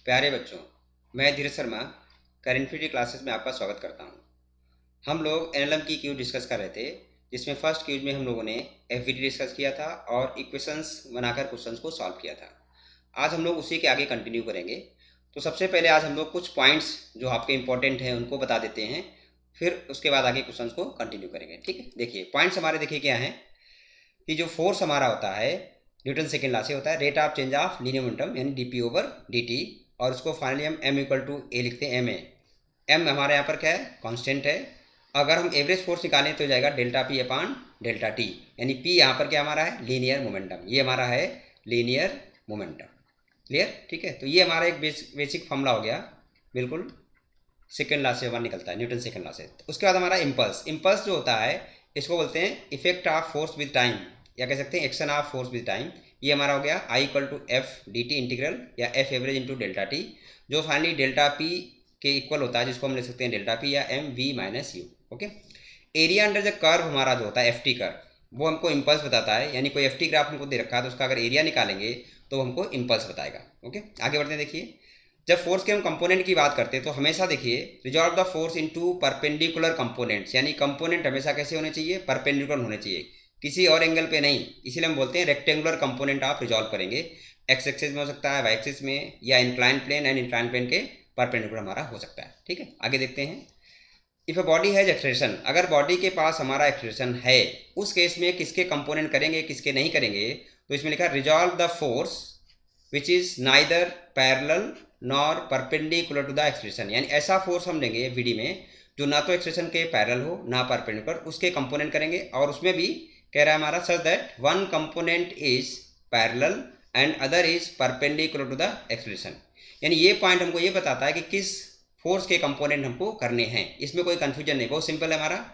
प्यारे बच्चों, मैं धीरज शर्मा करेंट फ्री क्लासेस में आपका स्वागत करता हूं। हम लोग एनएलएम की क्यूज डिस्कस कर रहे थे, जिसमें फर्स्ट क्यूज में हम लोगों ने एफवीडी डिस्कस किया था और इक्वेशंस बनाकर क्वेश्चंस को सॉल्व किया था। आज हम लोग उसी के आगे कंटिन्यू करेंगे। तो सबसे पहले आज हम लोग कुछ पॉइंट्स जो आपके इंपॉर्टेंट हैं उनको बता देते हैं, फिर उसके बाद आगे क्वेश्चंस को कंटिन्यू करेंगे। ठीक है, देखिए पॉइंट्स हमारे देखिए क्या है कि जो फोर्स हमारा होता है न्यूटन सेकेंड लॉ से होता है rate of change of linear momentum यानी डीपी ओवर dt, और उसको फाइनली हम m इक्वल टू ए लिखते हैं। m हमारे यहाँ पर क्या है, कांस्टेंट है। अगर हम एवरेज फोर्स निकालें तो जाएगा delta p upon delta t, यानी p यहाँ पर क्या हमारा है, लीनियर मोमेंटम। ये हमारा है लीनियर मोमेंटम। क्लियर? ठीक है, तो ये हमारा एक बेसिक फॉर्मूला हो गया, बिल्कुल सेकेंड लॉ से वन निकलता है, न्यूटन सेकेंड लॉ से। उसके बाद हमारा इम्पल्स जो होता है इसको बोलते हैं effect of force with time, या कह सकते हैं action of force with time. ये हमारा हो गया I equal to F D T integral या F average into delta T, जो फाइनली डेल्टा पी के इक्वल होता है, जिसको हम लिख सकते हैं डेल्टा पी या M V minus U. Okay, area under the curve हमारा जो होता है एफ टी कर्व, वो हमको इम्पल्स बताता है। यानी कोई एफ टी ग्राफ हमको दे रखा है तो उसका अगर एरिया निकालेंगे तो हमको इम्पल्स बताएगा। ओके, आगे बढ़ते हैं। देखिए जब फोर्स के हम कंपोनेंट की बात करते हैं तो हमेशा देखिए resolve the force into perpendicular components, यानी कंपोनेंट हमेशा कैसे होने चाहिए, परपेंडिकुलर होने चाहिए, किसी और एंगल पे नहीं। इसीलिए हम बोलते हैं रेक्टेंगुलर कंपोनेंट आप रिजॉल्व करेंगे। एक्स एक्सिस में हो सकता है, वाई एक्सिस में, या incline plane and incline plane के परपेंडिकुलर हमारा हो सकता है। ठीक है, आगे देखते हैं। If a body has acceleration, अगर बॉडी के पास हमारा एक्सलेरेशन है, उस केस में किसके कंपोनेंट करेंगे किसके नहीं करेंगे, तो इसमें लिखा resolve the force which is neither parallel nor perpendicular to the acceleration, यानी ऐसा फोर्स हम लेंगे वीडी में जो ना तो एक्सलेरेशन के पैरेलल हो ना परपेंडिकुलर, उसके कंपोनेंट करेंगे। और उसमें भी कह रहा है हमारा such that one component is parallel and other is perpendicular to the acceleration, यानी ये पॉइंट हमको ये बताता है कि किस फोर्स के कंपोनेंट हमको करने हैं। इसमें कोई कंफ्यूजन नहीं, बहुत सिंपल है। हमारा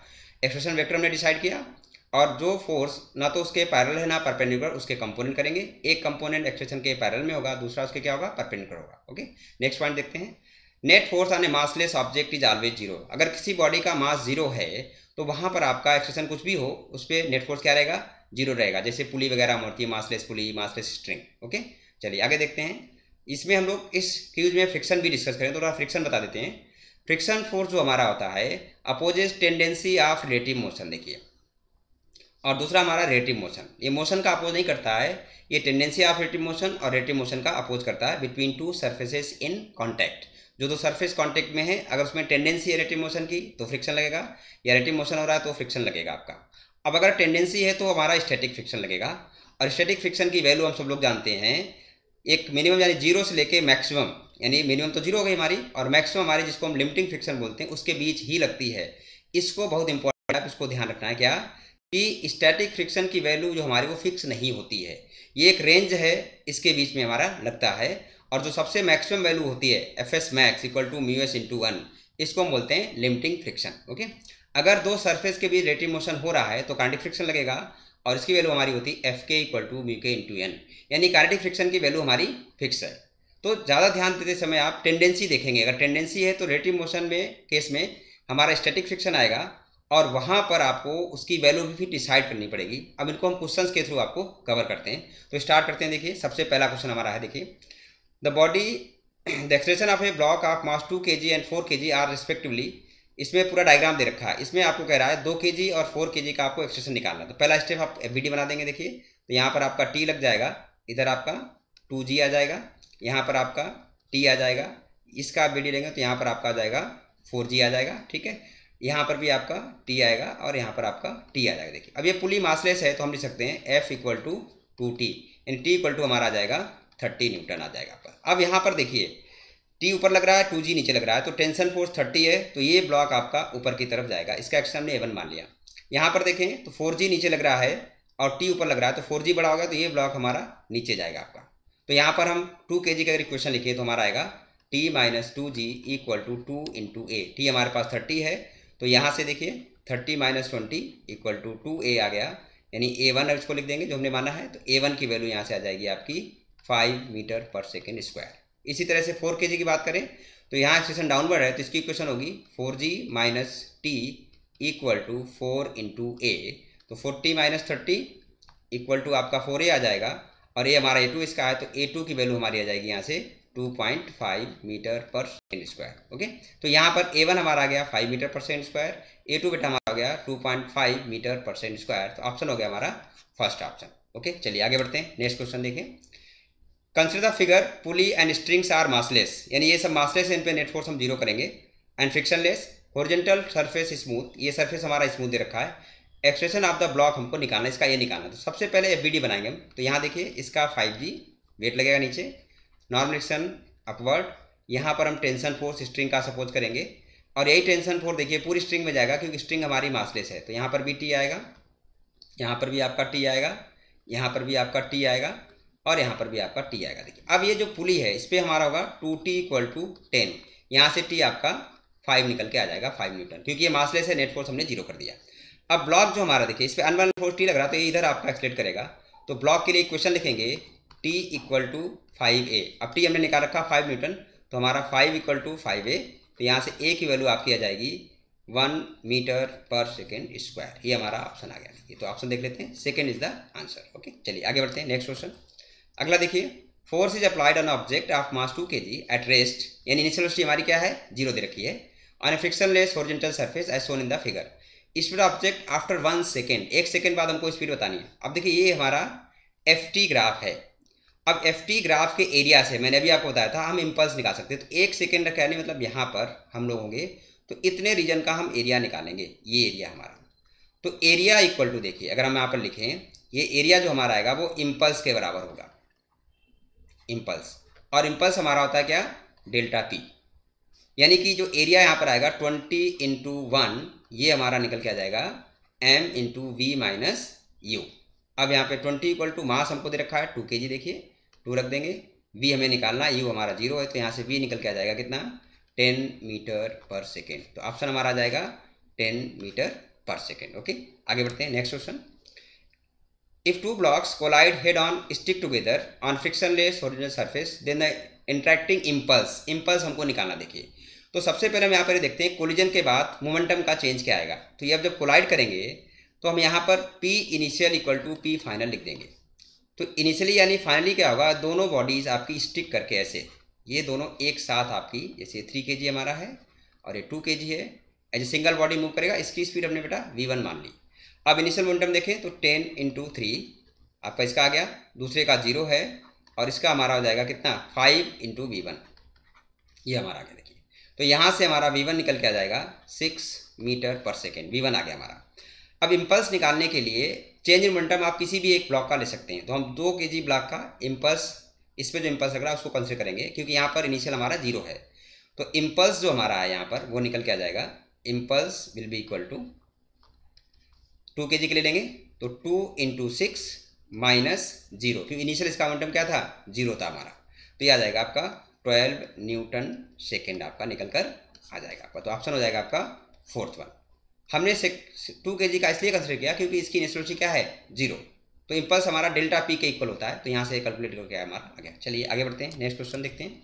एक्सलेरेशन वेक्टर हमने डिसाइड किया और जो फोर्स ना तो उसके पैरेलल है ना परपेंडिकुलर, उसके कंपोनेंट करेंगे। एक कंपोनेंट एक्सलेरेशन के पैरेलल में होगा, दूसरा उसके क्या होगा, परपेंडिकुलर होगा। ओके, नेक्स्ट पॉइंट देखते हैं। Net force on A massless object is always zero, अगर किसी बॉडी का मास जीरो है तो वहां पर आपका एक्सलेरेशन कुछ भी हो उस पर नेट फोर्स क्या रहेगा, जीरो रहेगा। जैसे पुली वगैरह होती है, मासलेस पुली, मासलेस स्ट्रिंग। ओके, चलिए आगे देखते हैं। इसमें हम लोग इस क्यूज में फ्रिक्शन भी डिस्कस करें तो थोड़ा फ्रिक्शन बता देते हैं। फ्रिक्शन फोर्स जो हमारा होता है opposes tendency of relative motion, देखिए, और दूसरा हमारा रिलेटिव मोशन। ये मोशन का अपोज नहीं करता है, ये टेंडेंसी ऑफ रिलेटिव मोशन और रिलेटिव मोशन का अपोज करता है between two surfaces in contact. जो दो सरफेस कांटेक्ट में है, अगर उसमें टेंडेंसी है रिलेटिव मोशन की तो फ्रिक्शन लगेगा, या रिलेटिव मोशन हो रहा है तो फ्रिक्शन लगेगा आपका। अब अगर टेंडेंसी है तो हमारा स्टैटिक फ्रिक्शन लगेगा, और स्टैटिक फ्रिक्शन की वैल्यू हम सब लोग जानते हैं, एक मिनिमम यानी जीरो से लेके मैक्सिमम, यानी मिनिमम तो जीरो हो गई हमारी, और मैक्सिमम हमारी जिसको हम लिमिटिंग फ्रिक्शन बोलते हैं उसके बीच ही लगती है। इसको बहुत इंपॉर्टेंट है, इसको ध्यान रखना है क्या कि स्टैटिक फ्रिक्शन की वैल्यू जो हमारी वो फिक्स नहीं होती है, ये एक रेंज है, इसके बीच में हमारा लगता है। और जो सबसे मैक्सिमम वैल्यू होती है F S max equal to mu S into one, इसको हम बोलते हैं लिमिटिंग फ्रिक्शन। ओके, अगर दो सरफेस के बीच रिलेटिव मोशन हो रहा है तो काइनेटिक फ्रिक्शन लगेगा, और इसकी वैल्यू हमारी होती है एफ के इक्वल टू म्यू के इंटू एन, यानी काइनेटिक फ्रिक्शन की वैल्यू हमारी फिक्स है। तो ज़्यादा ध्यान देते समय आप टेंडेंसी देखेंगे, अगर टेंडेंसी है तो रिलेटिव मोशन में केस में हमारा स्टैटिक फ्रिक्शन आएगा, और वहाँ पर आपको उसकी वैल्यू भी फिर डिसाइड करनी पड़ेगी। अब इनको हम क्वेश्चंस के थ्रू आपको कवर करते हैं, तो स्टार्ट करते हैं। देखिए सबसे पहला क्वेश्चन हमारा है, देखिए the body the acceleration of a block of mass 2 kg and 4 kg are respectively. इसमें पूरा डायग्राम दे रखा है, इसमें आपको कह रहा है 2 kg और 4 kg का आपको एक्सलेरेशन निकालना है। तो पहला स्टेप आप एफवीडी बना देंगे। देखिए तो यहाँ पर आपका टी लग जाएगा, इधर आपका 2g आ जाएगा, यहाँ पर आपका टी आ जाएगा, इसका आप वीडी लेंगे तो यहाँ पर आपका आ जाएगा 4g आ जाएगा। ठीक है, यहाँ पर भी आपका टी आएगा और यहाँ पर आपका टी आ जाएगा। देखिए अब ये पुली मासलेस है तो हम लिख सकते हैं एफ इक्वल टू 2t, यानी टी इक्वल टू हमारा आ जाएगा 30 न्यूटन आ जाएगा पर। अब यहाँ पर देखिए टी ऊपर लग रहा है, 2g नीचे लग रहा है, तो टेंशन फोर्स 30 है, तो ये ब्लॉक आपका ऊपर की तरफ जाएगा। इसका एक्शन हमने A1 मान लिया। यहाँ पर देखें तो 4g नीचे लग रहा है और टी ऊपर लग रहा है, तो 4g बड़ा होगा तो ये ब्लॉक हमारा नीचे जाएगा आपका। तो यहाँ पर हम 2 kg का अगर इक्वेशन लिखिए तो हमारा आएगा t minus 2g equal to 2 into A. T हमारे पास 30 है, तो यहाँ से देखिए 30 माइनस 20 इक्वल टू 2a आ गया, यानी A1 इसको लिख देंगे जो हमने माना है। तो A1 की वैल्यू यहाँ से आ जाएगी आपकी 5 मीटर पर सेकेंड स्क्वायर। इसी तरह से 4 kg की बात करें तो यहाँ एक्सलेरेशन डाउनवर्ड है, तो इसकी इक्वेशन होगी 4g minus T equal to 4 into A. तो 40 माइनस 30 इक्वल टू आपका 4a आ जाएगा, और ये हमारा A2 इसका है, तो A2 की वैल्यू हमारी आ जाएगी यहाँ से 2.5 metre per second square. Okay, तो यहाँ पर A1 हमारा आ गया 5 metre per second square, A2 बेटा हमारा हो गया 2.5 मीटर पर सेकेंड स्क्वायर। तो ऑप्शन हो गया हमारा फर्स्ट ऑप्शन। ओके, चलिए आगे बढ़ते हैं, नेक्स्ट क्वेश्चन देखें। Consider the figure, pulley and strings are massless, यानी ये सब मासलेस है, इन पे नेट फोर्स हम जीरो करेंगे, and frictionless, horizontal surface smooth, ये सरफेस हमारा स्मूथ दे रखा है, एक्सप्रेशन ऑफ द ब्लॉक हमको निकालना, इसका ये निकालना। तो सबसे पहले एफबीडी बनाएंगे हम। तो यहाँ देखिए इसका 5G वेट लगेगा नीचे, नॉर्मल एक्शन अपवर्ड, यहाँ पर हम टेंशन फोर्स स्ट्रिंग का सपोज करेंगे, और यही टेंशन फोर्स देखिए पूरी स्ट्रिंग में जाएगा क्योंकि स्ट्रिंग हमारी मासलेस है। तो यहाँ पर भी टी आएगा, यहाँ पर भी आपका टी आएगा, यहाँ पर भी आपका टी आएगा, और यहाँ पर भी आपका टी आएगा। देखिए अब ये जो पुली है इस पर हमारा होगा 2T = 10, यहाँ से टी आपका 5 निकल के आ जाएगा, 5 न्यूटन, क्योंकि ये मासलेस है, नेट फोर्स हमने जीरो कर दिया। अब ब्लॉक जो हमारा देखिए इस पर अनबैलेंस फोर्स टी लग रहा है, तो ये इधर आपका एक्सलेट करेगा। तो ब्लॉक के लिए इक्वेशन लिखेंगे T = 5A। अब टी हमने निकाल रखा 5 न्यूटन, तो हमारा 5 = 5A, तो यहाँ से A की वैल्यू आपकी आ जाएगी 1 मीटर पर सेकेंड स्क्वायर। ये हमारा ऑप्शन आ गया। तो ऑप्शन देख लेते हैं, second is the answer. Okay, चलिए आगे बढ़ते हैं, नेक्स्ट क्वेश्चन। अगला देखिए, force is applied on object of mass 2 kg at rest, यानी इनिशियल वेलोसिटी हमारी क्या है, जीरो दे रखी है, on a frictionless horizontal surface as shown in the figure. Speed object after 1 second, 1 second बाद हमको स्पीड बतानी है। अब देखिए ये हमारा FT ग्राफ है। अब FT ग्राफ के एरिया से मैंने अभी आपको बताया था हम इम्पल्स निकाल सकते हैं। तो 1 सेकेंड रखा नहीं, मतलब यहाँ पर हम लोग होंगे तो इतने रीजन का हम एरिया निकालेंगे, ये एरिया हमारा। तो एरिया इक्वल टू, देखिए अगर हम यहाँ पर लिखें, ये एरिया जो हमारा आएगा वो इम्पल्स के बराबर होगा, इम्पल्स, और इम्पल्स हमारा होता है क्या, डेल्टा P, यानी कि जो एरिया यहाँ पर आएगा 20 × 1, ये हमारा निकल के आ जाएगा m × v - u। अब यहाँ पे 20 = मास हमको दे रखा है 2 kg, देखिए 2 रख देंगे, v हमें निकालना, u हमारा 0 है, तो यहाँ से v निकल के आ जाएगा कितना, 10 मीटर पर सेकेंड। तो ऑप्शन हमारा आ जाएगा 10 मीटर पर सेकेंड। ओके, आगे बढ़ते हैं, next question. If two blocks collide head-on, stick together on frictionless horizontal surface, then the interacting impulse हमको निकालना। देखिए तो सबसे पहले हम यहाँ पर देखते हैं कोलिजन के बाद मोमेंटम का चेंज क्या आएगा। तो ये अब जब कोलाइड करेंगे तो हम यहाँ पर P इनिशियल = P फाइनल लिख देंगे। तो इनिशियली यानी फाइनली क्या होगा, दोनों बॉडीज आपकी स्टिक करके ऐसे, ये दोनों एक साथ आपकी, जैसे 3 kg हमारा है और ये 2 kg है, ऐसे सिंगल बॉडी मूव करेगा। इसकी स्पीड हमने बेटा v1 मान ली। अब इनिशियल मोमेंटम देखें तो 10 × 3 आपका इसका आ गया, दूसरे का 0 है, और इसका हमारा हो जाएगा कितना, 5 × v1, ये हमारा आ गया। देखिए तो यहाँ से हमारा v1 निकल के आ जाएगा 6 मीटर पर सेकेंड, v1 आ गया हमारा। अब इम्पल्स निकालने के लिए चेंज इन मोमेंटम आप किसी भी एक ब्लॉक का ले सकते हैं। तो हम 2 kg ब्लॉक का इम्पल्स, इस पर जो इम्पल्स लग रहा है उसको कंसिडर करेंगे, क्योंकि यहाँ पर इनिशियल हमारा 0 है। तो इम्पल्स जो हमारा है यहाँ पर वो निकल के आ जाएगा, impulse will be equal to 2 kg के लिए लेंगे तो 2 × 6 - 0, क्योंकि इनिशियल इसका मोमेंटम क्या था, 0 था हमारा। तो ये आ जाएगा आपका 12 न्यूटन सेकेंड आपका निकल कर आ जाएगा आपका। तो ऑप्शन हो जाएगा आपका फोर्थ वन। हमने 2 kg का इसलिए कंसिडर किया क्योंकि इसकी इनिशियल वेलोसिटी क्या है, 0। तो इम्पल्स हमारा डेल्टा P के इक्वल होता है, तो यहाँ से कैलकुलेट करके हमारा आ गया। चलिए आगे बढ़ते हैं, नेक्स्ट क्वेश्चन देखते हैं।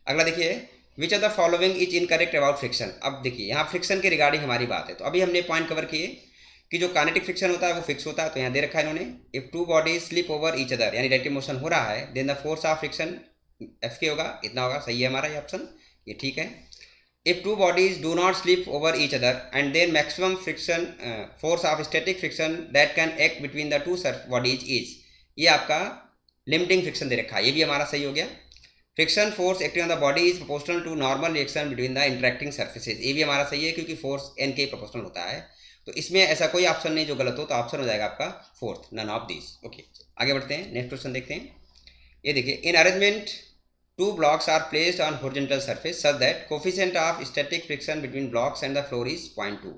अगला देखिए, which of the following is incorrect about friction. अब देखिए यहाँ फ्रिक्शन के रिगार्डिंग हमारी बात है। तो अभी हमने पॉइंट कवर किए कि जो काइनेटिक फ्रिक्शन होता है वो फिक्स होता है। तो यहाँ दे रखा है इन्होंने, if 2 bodies slip over each other, यानी रिलेटिव मोशन हो रहा है, then the force of friction F होगा, इतना होगा। सही है हमारा ये ऑप्शन, ये ठीक है। If 2 bodies do not slip over each other and then maximum friction force of static friction that can act between the 2 bodies is, ये आपका लिमिटिंग फ्रिक्शन दे रखा है, ये भी हमारा सही हो गया। Friction force acting on the body is proportional to normal reaction between the interacting surfaces, ये भी हमारा सही है क्योंकि फोर्स n के प्रोपोर्शनल होता है। तो इसमें ऐसा कोई ऑप्शन नहीं जो गलत हो, तो ऑप्शन हो जाएगा आपका fourth, none of this. Okay, आगे बढ़ते हैं, नेक्स्ट क्वेश्चन देखते हैं। ये देखिए, in arrangement 2 blocks are placed on horizontal surface such that coefficient of static friction between blocks and the floor is 0.2।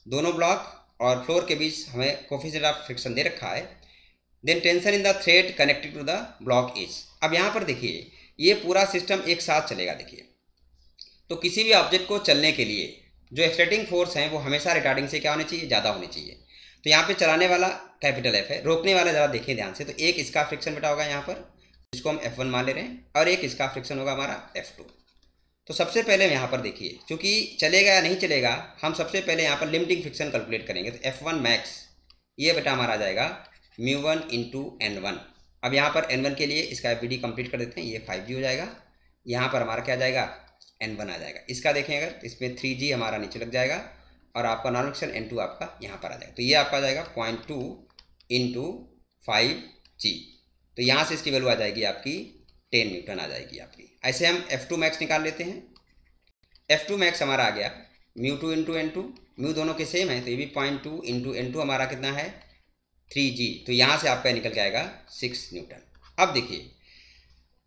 दोनों ब्लॉक और फ्लोर के बीच हमें कोफिशिएंट ऑफ फ्रिक्शन दे रखा है। Then tension in the thread connected to the block is. अब यहाँ पर देखिए ये पूरा सिस्टम एक साथ चलेगा। देखिए तो किसी भी ऑब्जेक्ट को चलने के लिए जो एक्सलेटिंग फोर्स है वो हमेशा रिटार्डिंग से क्या होनी चाहिए, ज़्यादा होनी चाहिए। तो यहाँ पे चलाने वाला कैपिटल F है, रोकने वाला ज़रा देखिए ध्यान से। तो एक इसका फ्रिक्शन बेटा होगा यहाँ पर, जिसको हम F1 मान ले रहे हैं, और एक इसका फ्रिक्शन होगा हमारा F2। तो सबसे पहले हम यहाँ पर देखिए, चूँकि चलेगा या नहीं चलेगा, हम सबसे पहले यहाँ पर लिमिटिंग फ्रिक्शन कैलकुलेट करेंगे। तो F1 मैक्स ये बेटा हमारा आ जाएगा μ1 × N1। अब यहाँ पर N1 के लिए इसका FBD कंप्लीट कर देते हैं, ये 5G हो जाएगा, यहाँ पर हमारा क्या आ जाएगा, N1 आ जाएगा। इसका देखें अगर, इसमें 3G हमारा नीचे लग जाएगा और आपका नॉर्मल फ्रिक्शन N2 आपका यहाँ पर आ जाएगा। तो ये आपका आ जाएगा 0.2 इंटू 5G। तो यहाँ से इसकी वैल्यू आ जाएगी आपकी 10 न्यूटन आ जाएगी आपकी। ऐसे हम F2 मैक्स निकाल लेते हैं। F2 मैक्स हमारा आ गया μ2 इंटू N2, म्यू दोनों के सेम है तो ये भी 0.2 इंटू N2 हमारा कितना है 3G। तो यहाँ से आपका निकल के आएगा 6 न्यूटन। अब देखिए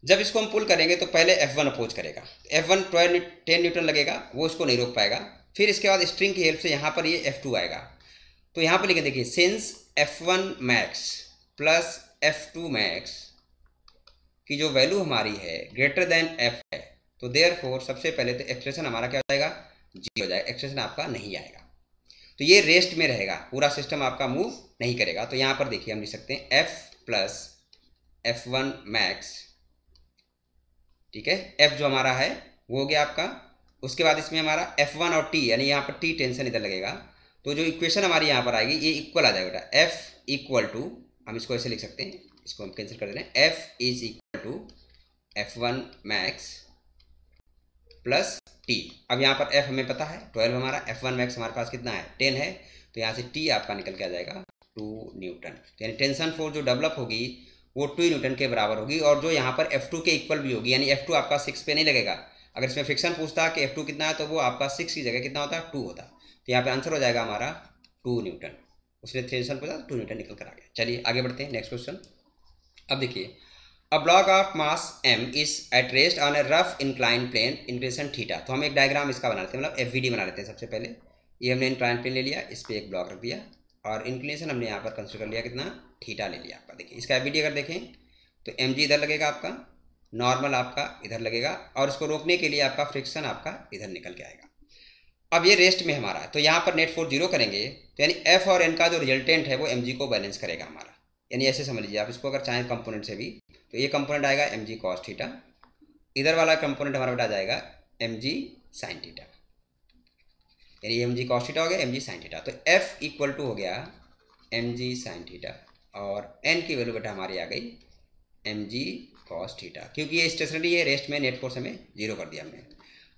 जब इसको हम पुल करेंगे तो पहले F1 अपोज करेगा, F1 10 न्यूटन लगेगा, वो इसको नहीं रोक पाएगा। फिर इसके बाद स्ट्रिंग की हेल्प से यहाँ पर ये F2 आएगा। तो यहाँ पर लिखे देखिए since F1 max plus F2 max की जो वैल्यू हमारी है ग्रेटर देन F है, तो देयरफॉर सबसे पहले तो एक्सप्रेशन हमारा क्या हो जाएगा, 0 हो जाएगा, एक्सप्रेशन आपका नहीं आएगा। तो ये रेस्ट में रहेगा, पूरा सिस्टम आपका मूव नहीं करेगा। तो यहाँ पर देखिए हम लिख सकते हैं F प्लस F1 मैक्स, ठीक है, F जो हमारा है वो हो गया आपका। उसके बाद इसमें हमारा F1 और T, यानी यहाँ पर T टेंशन इधर लगेगा, तो जो इक्वेशन हमारी यहाँ पर आएगी ये इक्वल आ जाएगा बेटा। F इक्वल टू, हम इसको ऐसे लिख सकते हैं, इसको हम कैंसिल कर दे रहे हैं, F is equal to F1 max plus T। अब यहाँ पर F हमें पता है 12 हमारा, F1 मैक्स हमारे पास कितना है 10 है, तो यहाँ से T आपका निकल के आ जाएगा 2 न्यूटन। यानी टेंशन फोर्स जो डेवलप होगी वो 2 न्यूटन के बराबर होगी, और जो यहाँ पर F2 के इक्वल भी होगी, यानी F2 आपका 6 पे नहीं लगेगा। अगर इसमें फ्रिक्शन पूछता कि F2 कितना है तो वो आपका 6 की जगह कितना होता है 2 होता। तो यहाँ पे आंसर हो जाएगा हमारा 2 न्यूटन। उसने टेंशन पूछा 2 न्यूटन निकल कर आ गया। चलिए आगे बढ़ते हैं, नेक्स्ट क्वेश्चन। अब देखिए, a block of mass m is at rest on a rough incline plane inclination theta. तो हम एक डायग्राम इसका बना लेते हैं, मतलब FVD बना लेते हैं। सबसे पहले ये हमने इंक्लाइन प्लेन ले लिया, इस पर एक ब्लॉक रख दिया और इंक्लिनेशन हमने यहाँ पर कंसिडर कर लिया कितना, थीटा ले लिया आपका। देखिए इसका FVD अगर देखें तो mg इधर लगेगा आपका, नॉर्मल आपका इधर लगेगा, और इसको रोकने के लिए आपका फ्रिक्शन आपका इधर निकल के आएगा। अब ये रेस्ट में हमारा है तो यहाँ पर नेट फोर्स 0 करेंगे, तो यानी F और N का जो रिजल्टेंट है वो mg को बैलेंस करेगा हमारा। यानी ऐसे समझ लीजिए आप इसको, अगर चाहें कंपोनेंट से भी, तो ये कंपोनेंट आएगा mg cos थीटा, इधर वाला कंपोनेंट हमारा बेटा जाएगा mg sin थीटा, यानी mg cos थीटा हो गया mg sin थीटा। तो F इक्वल टू हो गया mg sin थीटा, और N की वैल्यू बेटा हमारी आ गई mg cos थीटा, क्योंकि ये स्टेशनरी है, रेस्ट में नेट फोर्स हमें 0 कर दिया हमने।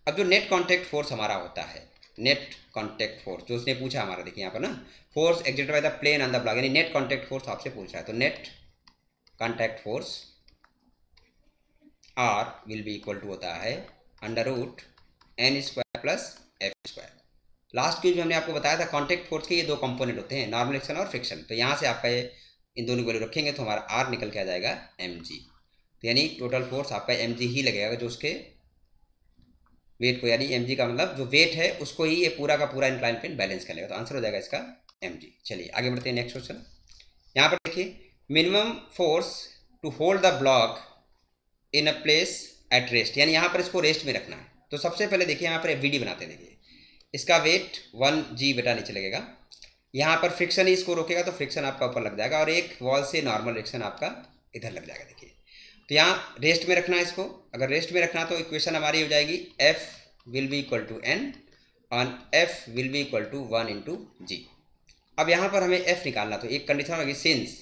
अब जो नेट कॉन्टैक्ट फोर्स हमारा होता है, नेट कॉन्टैक्ट फोर्स जो उसने पूछा हमारा, देखिए यहाँ पर ना, force exerted by the plane on the block, यानी नेट कॉन्टैक्ट फोर्स आपसे पूछ रहा है। तो net contact force R will be equal to होता है √n² plus F²। Last cues में हमने आपको बताया था कॉन्टैक्ट फोर्स के ये 2 कंपोनेंट होते हैं, नॉर्मल एक्शन और फ्रिक्शन। तो यहाँ से आपका ये इन दोनों वैल्यू रखेंगे तो हमारा R निकल के आ जाएगा mg। तो यानी टोटल फोर्स आपका mg ही लगेगा, जो उसके वेट को, यानी mg का मतलब जो वेट है उसको ही ये पूरा का पूरा इंक्लाइन प्लेन बैलेंस कर लेगा। तो आंसर हो जाएगा इसका mg। चलिए आगे बढ़ते हैं, नेक्स्ट क्वेश्चन। यहाँ पर देखिए, minimum force to hold the block in a place at rest, यानी यहाँ पर इसको रेस्ट में रखना है। तो सबसे पहले देखिए यहाँ पर FVD बनाते हैं। देखिए इसका वेट 1g बेटा नीचे लगेगा, यहाँ पर फ्रिक्शन ही इसको रोकेगा तो फ्रिक्शन आपका ऊपर लग जाएगा, और एक वॉल से नॉर्मल रिएक्शन आपका इधर लग जाएगा। देखिए तो यहाँ रेस्ट में रखना है इसको, अगर रेस्ट में रखना तो इक्वेशन हमारी हो जाएगी F will be equal to n on F will be equal to 1 into G. अब यहाँ पर हमें F निकालना, तो एक कंडीशन होगी since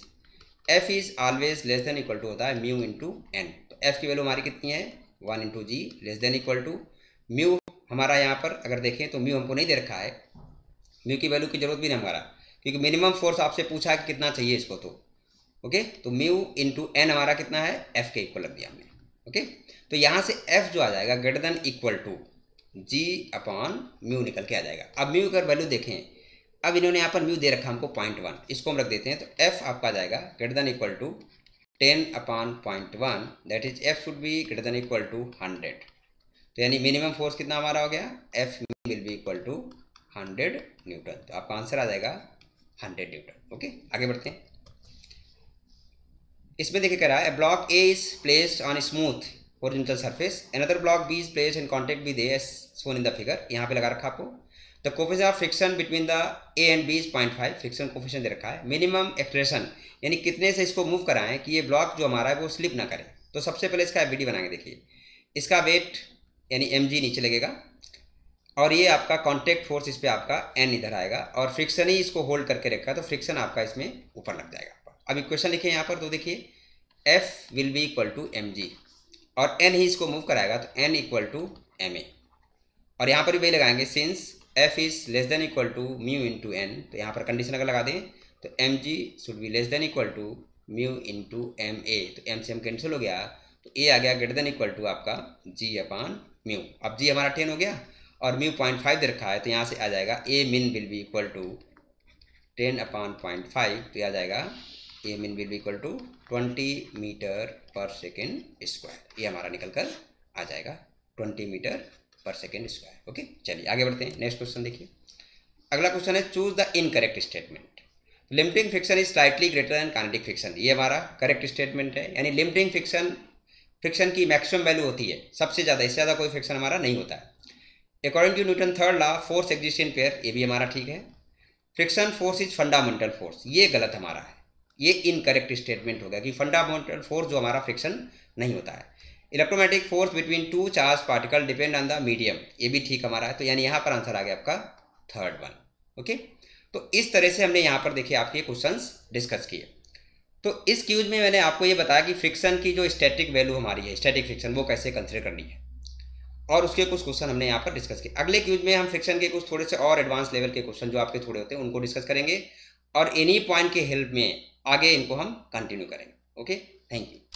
F is always less than equal to होता है म्यू इंटू n। तो F की वैल्यू हमारी कितनी है 1 into g, less than equal to mu. हमारा यहाँ पर अगर देखें तो म्यू हमको नहीं दे रखा है, म्यू की वैल्यू की जरूरत भी नहीं हमारा, क्योंकि मिनिमम फोर्स आपसे पूछा कि कितना चाहिए इसको। तो ओके, तो म्यू इंटू एन हमारा कितना है F के इक्वल लग दिया हमने। ओके, तो यहाँ से F जो आ जाएगा greater than equal to g upon mu निकल के आ जाएगा। अब म्यू का वैल्यू देखें, अब इन्होंने यहाँ पर म्यू दे रखा हमको 0.1, इसको हम रख देते हैं। तो F आपका आ जाएगा greater than equal to 10 upon 0.1, that is F should be greater than equal to 100। तो यानी मिनिमम फोर्स कितना हमारा हो गया, F will be equal to 100 newton. तो आपका आंसर आ जाएगा 100 न्यूटन। ओके, आगे बढ़ते हैं। इसमें देखिए कह रहा है block A is placed on smooth horizontal surface, another block B is placed in contact with A as shown in the figure. यहाँ पे लगा रखा आपको the coefficient of friction between the A and B is 0.5, friction coefficient दे रखा है। Minimum expression यानी कितने से इसको मूव कराएं कि ये ब्लॉक जो हमारा है वो स्लिप ना करे। तो सबसे पहले इसका FVD बनाएंगे। देखिए इसका वेट यानी mg नीचे लगेगा, और ये आपका कॉन्टैक्ट फोर्स इस पर आपका n इधर आएगा, और फ्रिक्शन ही इसको होल्ड करके रखा है, तो फ्रिक्शन आपका इसमें ऊपर लग जाएगा। अब इक्वेशन लिखिए यहाँ पर, तो देखिए F will be equal to mg, और एन ही इसको मूव कराएगा, तो n equal to m a. और यहाँ पर भी वही लगाएंगे, since f is less than equal to mu into n, तो यहाँ पर कंडीशन अगर लगा दें तो m g should be less than equal to mu into m a, तो एम से एम कैंसिल हो गया, तो ए आ गया ग्रेटर देन इक्वल टू आपका जी अपान म्यू। अब जी हमारा 10 हो गया और म्यू 0.5 दे रखा है, तो यहाँ से आ जाएगा a min will be equal to 10 upon 0.5, तो आ जाएगा a min will be equal to 20 metre per second square. ये हमारा निकल कर आ जाएगा 20 metre per second square. Okay, चलिए आगे बढ़ते हैं। नेक्स्ट क्वेश्चन देखिए, अगला क्वेश्चन है choose the incorrect statement. Limiting friction is slightly greater than kinetic friction, ये हमारा करेक्ट स्टेटमेंट है। यानी लिमिटिंग फ्रिक्शन की मैक्सिमम वैल्यू होती है सबसे ज़्यादा, इससे ज़्यादा कोई फ्रिक्शन हमारा नहीं होता है। According to Newton third law force exist in pair, ये भी हमारा ठीक है। Friction force is fundamental force, ये गलत हमारा है, ये इनकरेक्ट स्टेटमेंट हो गया कि फंडामेंटल फोर्स जो हमारा फ्रिक्शन नहीं होता है। Electromagnetic force between two charge particle depend on the medium, ये भी ठीक हमारा है। तो यानी यहाँ पर आंसर आ गया आपका थर्ड वन। ओके, तो इस तरह से हमने यहाँ पर देखिए आपके क्वेश्चंस डिस्कस किए। तो इस क्यूज में मैंने आपको ये बताया कि फ्रिक्शन की जो स्टैटिक वैल्यू हमारी है, स्टैटिक फ्रिक्शन, वो कैसे कंसिडर करनी है, और उसके कुछ क्वेश्चन हमने यहाँ पर डिस्कस किए। अगले क्यूज में हम फ्रिक्शन के कुछ थोड़े से और एडवांस लेवल के क्वेश्चन जो आपके थोड़े होते हैं उनको डिस्कस करेंगे, और इन्हीं पॉइंट के हेल्प में आगे इनको हम कंटिन्यू करेंगे। Okay, thank you.